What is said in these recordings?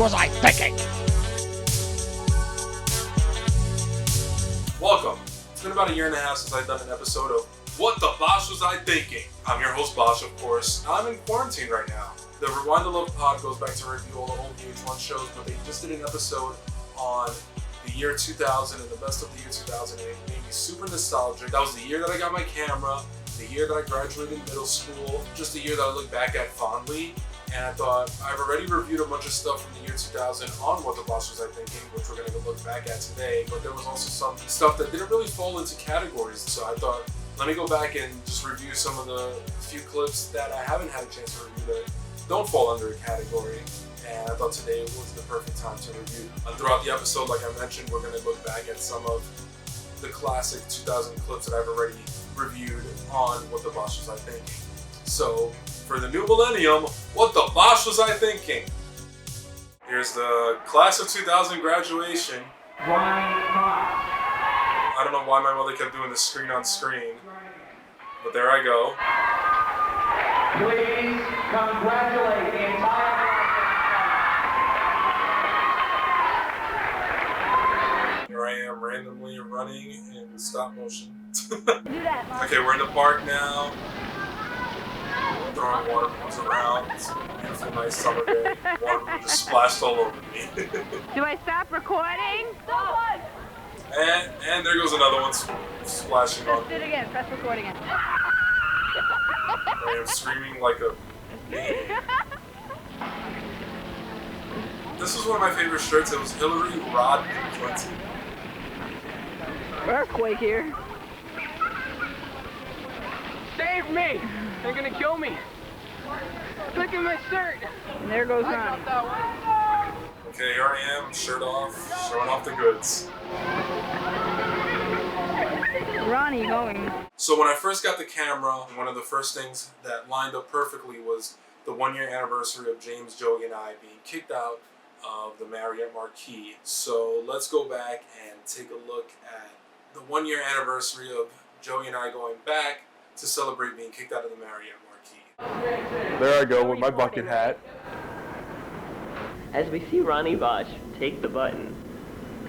was I thinking? Welcome. It's been about a year and a half since I've done an episode of What the Bosch Was I Thinking? I'm your host Bosch, of course. I'm in quarantine right now. The Rewind the Love pod goes back to review all the old VH1 shows, but they just did an episode on the year 2000 and the best of the year 2000, and it made me super nostalgic. That was the year that I got my camera, the year that I graduated middle school, just a year that I look back at fondly. And I thought, I've already reviewed a bunch of stuff from the year 2000 on What the Bosch Was I Thinking, which we're going to look back at today, but there was also some stuff that didn't really fall into categories, so I thought, let me go back and just review some of the few clips that I haven't had a chance to review that don't fall under a category, and I thought today was the perfect time to review. And throughout the episode, like I mentioned, we're going to look back at some of the classic 2000 clips that I've already reviewed on What the Bosch Was I Thinking. So, for the new millennium, what the Bosch was I thinking? Here's the class of 2000 graduation. I don't know why my mother kept doing the screen on screen, but there I go. Please congratulate the entire Here I am randomly running in stop motion. Okay, we're in the park now. Throwing water balloons around. It's a beautiful, nice summer day. Water balloon just splashed all over me. Do I stop recording? And there goes another one splashing on Do me. it again. Press record again. I am screaming like a maniac. This was one of my favorite shirts. It was Hillary Rodham Clinton. Earthquake here. Save me! They're gonna kill me! Look at my shirt! And there goes Ron. Okay, here I am, shirt off, showing off the goods. Ronnie going. So when I first got the camera, one of the first things that lined up perfectly was the 1 year anniversary of James, Joey, and I being kicked out of the Marriott Marquis. So let's go back and take a look at the 1 year anniversary of Joey and I going back to celebrate being kicked out of the Marriott Marquis. There I go with my bucket hat. As we see Ronnie Bosch take the button,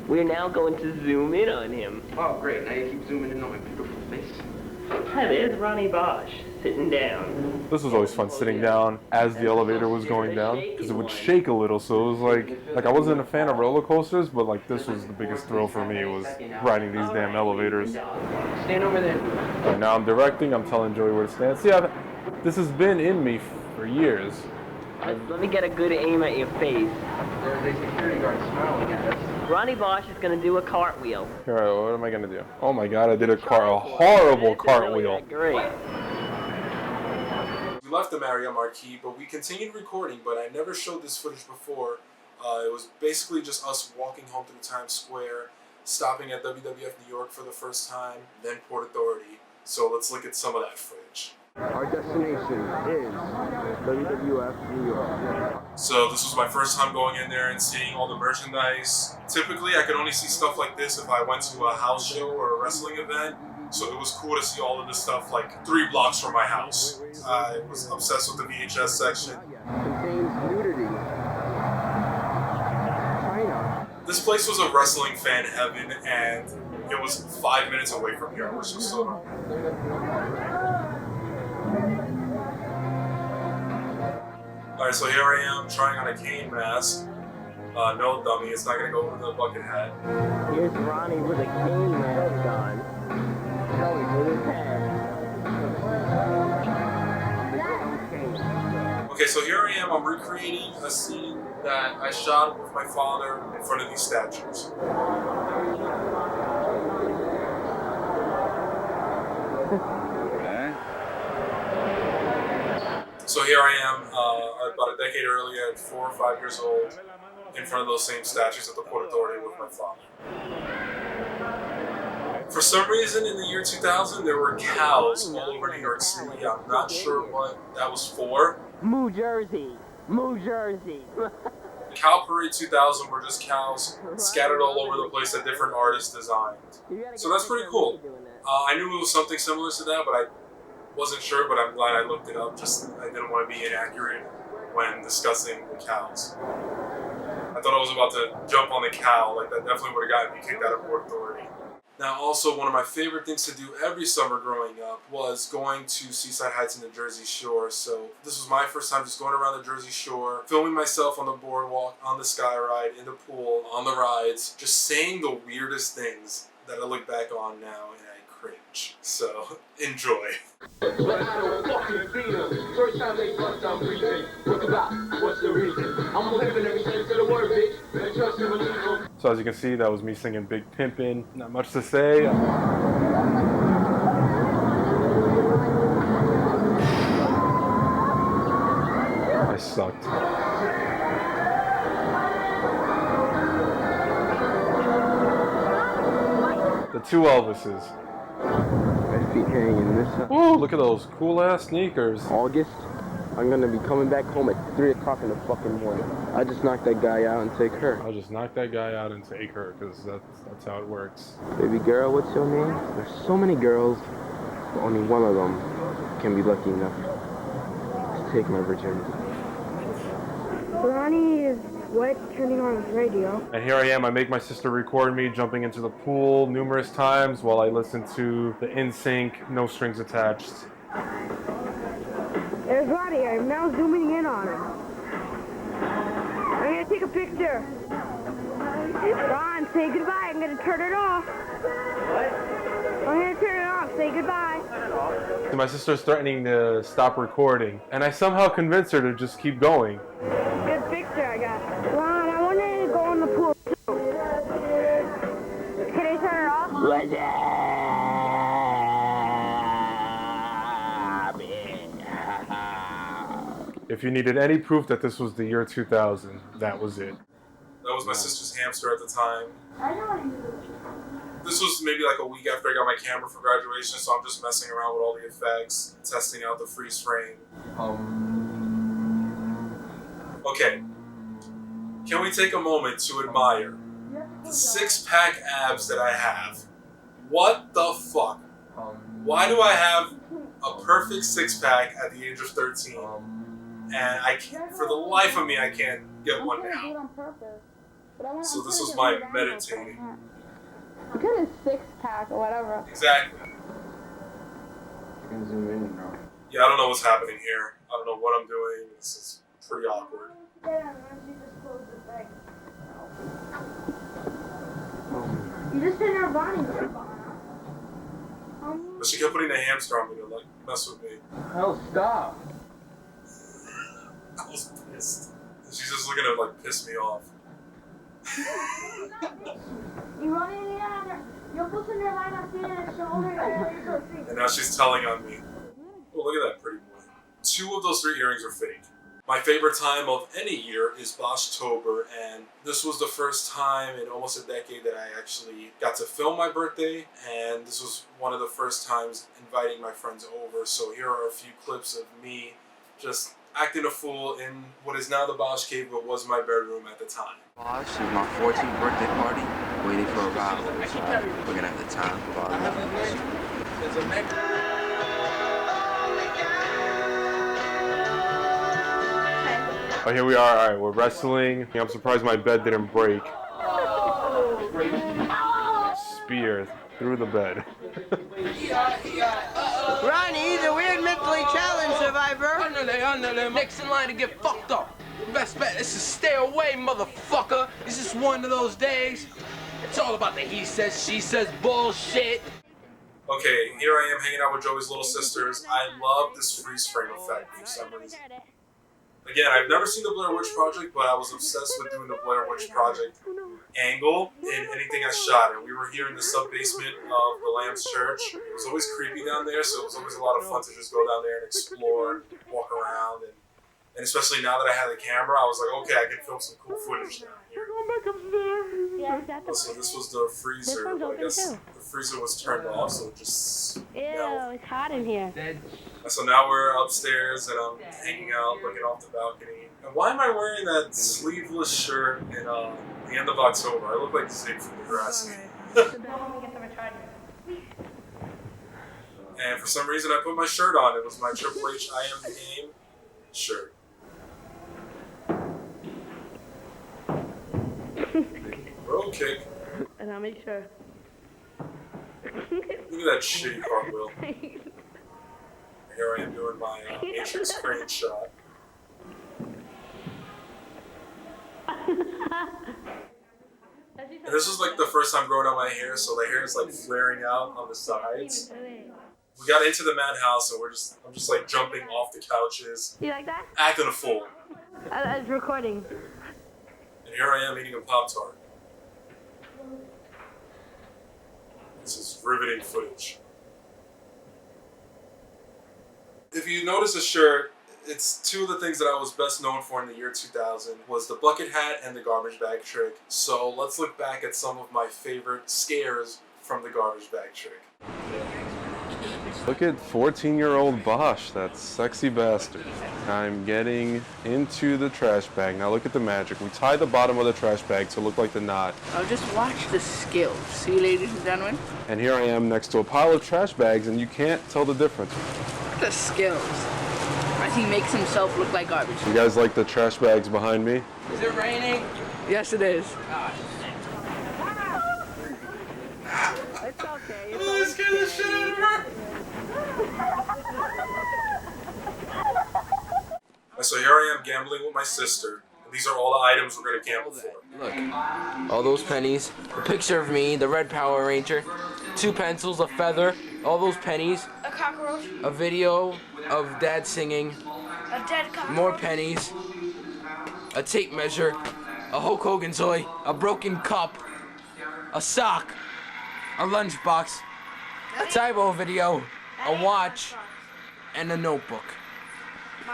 we're now going to zoom in on him. Oh, great. Now you keep zooming in on my beautiful face. Hi, there's Ronnie Bosch, sitting down. This was always fun, sitting down as the elevator was going down, because it would shake a little, so it was like I wasn't a fan of roller coasters, but like this was the biggest thrill for me, was riding these damn elevators. Stand over there. And now I'm directing, I'm telling Joey where to stand. See, this has been in me for years. Let me get a good aim at your face. There's a security guard smiling at us. Ronnie Bosch is going to do a cartwheel. All right, what am I gonna do? Oh my God, I did a horrible cartwheel. Great. We left the Marriott Marquis, but we continued recording, but I never showed this footage before. It was basically just us walking home through Times Square, stopping at WWF New York for the first time, then Port Authority. So let's look at some of that footage. Our destination is WWF New York. So this was my first time going in there and seeing all the merchandise. Typically, I could only see stuff like this if I went to a house show or a wrestling event. So it was cool to see all of this stuff like 3 blocks from my house. I was obsessed with the VHS section. Contains nudity. China. This place was a wrestling fan heaven, and it was 5 minutes away from here. Which was so. Alright, so here I am trying on a cane mask. No dummy, it's not gonna go over the bucket hat. Here's Ronnie with a cane mask on. Joey with his hat. Okay, so here I am, I'm recreating a scene that I shot with my father in front of these statues. So here I am, about a decade earlier, at 4 or 5 years old, in front of those same statues at the Port Authority with my father. For some reason, in the year 2000, there were cows all over New York City. I'm not sure what that was for. Moo Jersey. Moo Jersey. Cow Parade 2000 were just cows scattered all over the place that different artists designed. So that's pretty cool. I knew it was something similar to that, but I wasn't sure, but I'm glad I looked it up. I didn't want to be inaccurate when discussing the cows. thought I was about to jump on the cow. Like, that definitely would have gotten me kicked out of Port Authority. Now, also, one of my favorite things to do every summer growing up was going to Seaside Heights and the Jersey Shore. So this was my first time just going around the Jersey Shore, filming myself on the boardwalk, on the sky ride, in the pool, on the rides, just saying the weirdest things that I look back on now and I cringe. So, enjoy. But I don't fucking see them. First time they bust, I'm breathing. What the block? What's the reason? I'm living every sense of the word, bitch. And trust and believe them. So as you can see, that was me singing Big Pimpin'. Not much to say. I sucked. The two Elvises. My feet hanging this up. Ooh, look at those cool ass sneakers. August, I'm gonna be coming back home at 3 o'clock in the fucking morning. I just knocked that guy out and take her. I'll just knock that guy out and take her, because that's how it works. Baby girl, what's your name? There's so many girls, but only one of them can be lucky enough to take my virginity. Ronnie is turning on his radio. And here I am, I make my sister record me jumping into the pool numerous times while I listen to the NSYNC No Strings Attached. There's Ronnie. I'm now zooming in on him. I'm gonna take a picture. Ron, say goodbye. I'm gonna turn it off. What? I'm gonna turn it off. Say goodbye. And my sister's threatening to stop recording, and I somehow convince her to just keep going. Good picture I got. Ron, I want to go in the pool too. Can I turn it off? What's up? If you needed any proof that this was the year 2000, that was it. That was my sister's hamster at the time. I know what you do. This was maybe like a week after I got my camera for graduation, so I'm just messing around with all the effects, testing out the freeze frame. Okay, can we take a moment to admire the six-pack abs that I have? What the fuck? Why do I have a perfect six-pack at the age of 13? And I can't, for the life of me, I can't get one now. So this was my meditating. Get a six-pack or whatever. Exactly. You can zoom in now. Yeah, I don't know what's happening here. I don't know what I'm doing. This is pretty awkward. You just didn't have Bonnie. But she kept putting a hamster on me to like mess with me. Hell, stop. I was pissed. She's just looking to like piss me off. And now she's telling on me. Oh, look at that pretty boy. 2 of those 3 earrings are fake. My favorite time of any year is Boschtober, and this was the first time in almost a decade that I actually got to film my birthday, and this was one of the first times inviting my friends over. So here are a few clips of me just acting a fool in what is now the Bosch Cave, but was my bedroom at the time. Bosch, it's my 14th birthday party. Waiting for a ride. We're gonna have the time of our lives. Oh, here we are. All right, we're wrestling. I'm surprised my bed didn't break. Spear through the bed. Ronnie, the weird mentally challenged survivor. Next in line to get fucked up. Best bet is to stay away, motherfucker. It's just one of those days. It's all about the he says, she says bullshit. Okay, here I am hanging out with Joey's little sisters. I love this freeze frame effect for some reason. Again, I've never seen the Blair Witch Project, but I was obsessed with doing the Blair Witch Project angle in anything I shot. And we were here in the sub-basement of the Lamb's Church. It was always creepy down there, so it was always a lot of fun to just go down there and explore, walk around. And especially now that I had the camera, I was like, okay, I can film some cool footage down here. So this was the freezer, but I guess the freezer was turned off, so it just melted. It's hot in here. So now we're upstairs and I'm hanging out, looking off the balcony. And why am I wearing that sleeveless shirt in the end of October? I look like Zig from Degrassi. And for some reason I put my shirt on. It was my Triple H I Am the Game shirt. kick. And I'll make sure. Look at that shitty cartwheel. Here I am doing my Matrix crane shot. And this was like the first time growing out my hair, so the hair is like flaring out on the sides. We got into the madhouse, and I'm just like jumping off the couches, You like that? acting a fool. I was recording. And here I am eating a Pop-Tart. This is riveting footage. If you notice a shirt, it's two of the things that I was best known for in the year 2000 was the bucket hat and the garbage bag trick. So let's look back at some of my favorite scares from the garbage bag trick. Look at 14-year-old Bosch, that sexy bastard. I'm getting into the trash bag. Now look at the magic. We tie the bottom of the trash bag to look like the knot. Oh, just watch the skills. See, ladies and gentlemen? And here I am next to a pile of trash bags, and you can't tell the difference. The skills. As he makes himself look like garbage. You guys like the trash bags behind me? Is it raining? Yes, it is. It's okay. Oh, I scared the shit out of her! So here I am gambling with my sister. And these are all the items we're gonna gamble for. Look, all those pennies, a picture of me, the red Power Ranger, 2 pencils, a feather, all those pennies, A cockroach. a video of Dad singing, A dead cockroach. more pennies, a tape measure, a Hulk Hogan toy, a broken cup, a sock, a lunchbox, a Tybo video, a watch, and a notebook.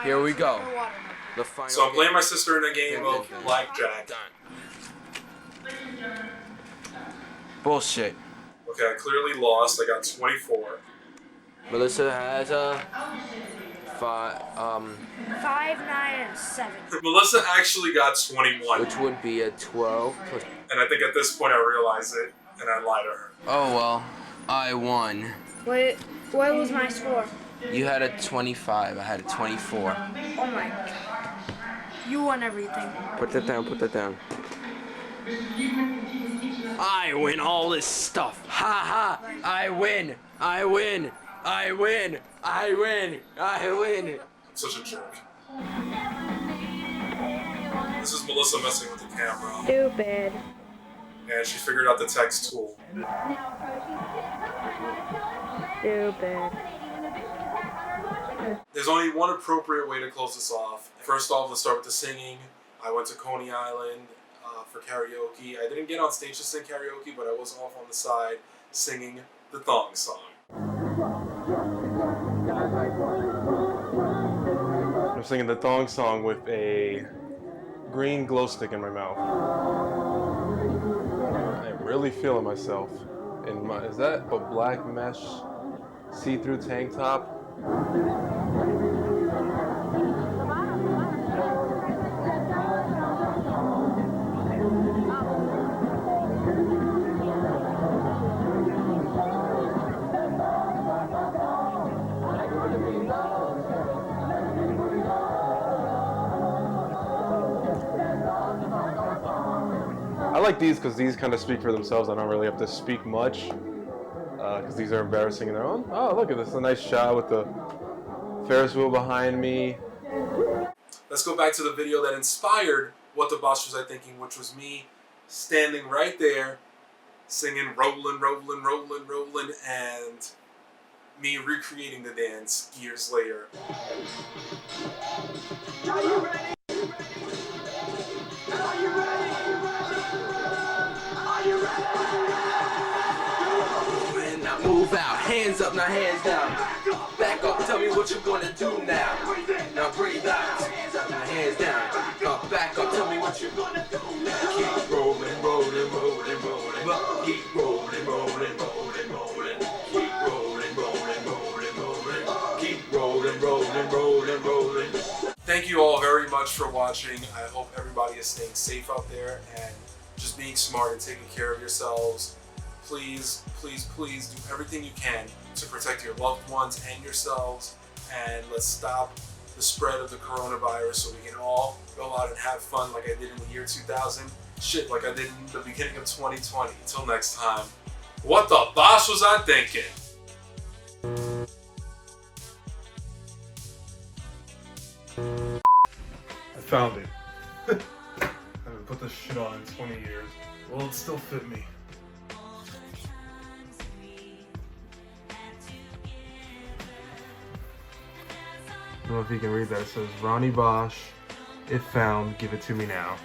Here we go. The final So I'm playing game. my sister in a game of blackjack. Bullshit. Okay, I clearly lost. I got 24. Melissa has a 5, 5, 9, and 7. Melissa actually got 21. which would be a 12 plus. And I think at this point I realized it, and I lied to her. Oh well, I won. What was my score? You had a 25, I had a 24. Oh my god. You won everything. Put that down, put that down. I win all this stuff. Ha ha! I win! I win! I win! I win! I win! Such a jerk. This is Melissa messing with the camera. Stupid. And she figured out the text tool. Stupid. There's only one appropriate way to close this off. First off, let's start with the singing. I went to Coney Island for karaoke. I didn't get on stage to sing karaoke, but I was off on the side singing the thong song. I'm singing the thong song with a green glow stick in my mouth. I'm really feeling myself. Is that a black mesh see-through tank top? I like these because these kind of speak for themselves. I don't really have to speak much because these are embarrassing in their own. Oh, look at this. A nice shot with the Ferris wheel behind me. Let's go back to the video that inspired What the Bosch Was I Thinking, which was me standing right there singing Rollin', Rollin', Rollin', Rollin', and me recreating the dance years later. Are you ready? Are you ready? Are you ready? When I move out, hands up, now hands down. Back up, tell me what you're gonna do now. Now breathe out, hands up, now hands down. Back up, tell me what you're gonna do now. Keep rolling, rolling, rolling, rolling. Keep rolling, rolling, rolling, rolling. Keep rolling, rolling, rolling, rolling. Keep rolling, rolling, rolling, rolling. Thank you all very much for watching. I hope everybody is staying safe out there and just being smart and taking care of yourselves. Please, please, please do everything you can to protect your loved ones and yourselves, and let's stop the spread of the coronavirus so we can all go out and have fun like I did in the year 2000. shit like I did in the beginning of 2020. Until next time, what the bosh was I thinking? I found it. I haven't put this shit on in 20 years. Well, it still fit me. I don't know if you can read that. It says, Ronnie Bosch, if found, give it to me now.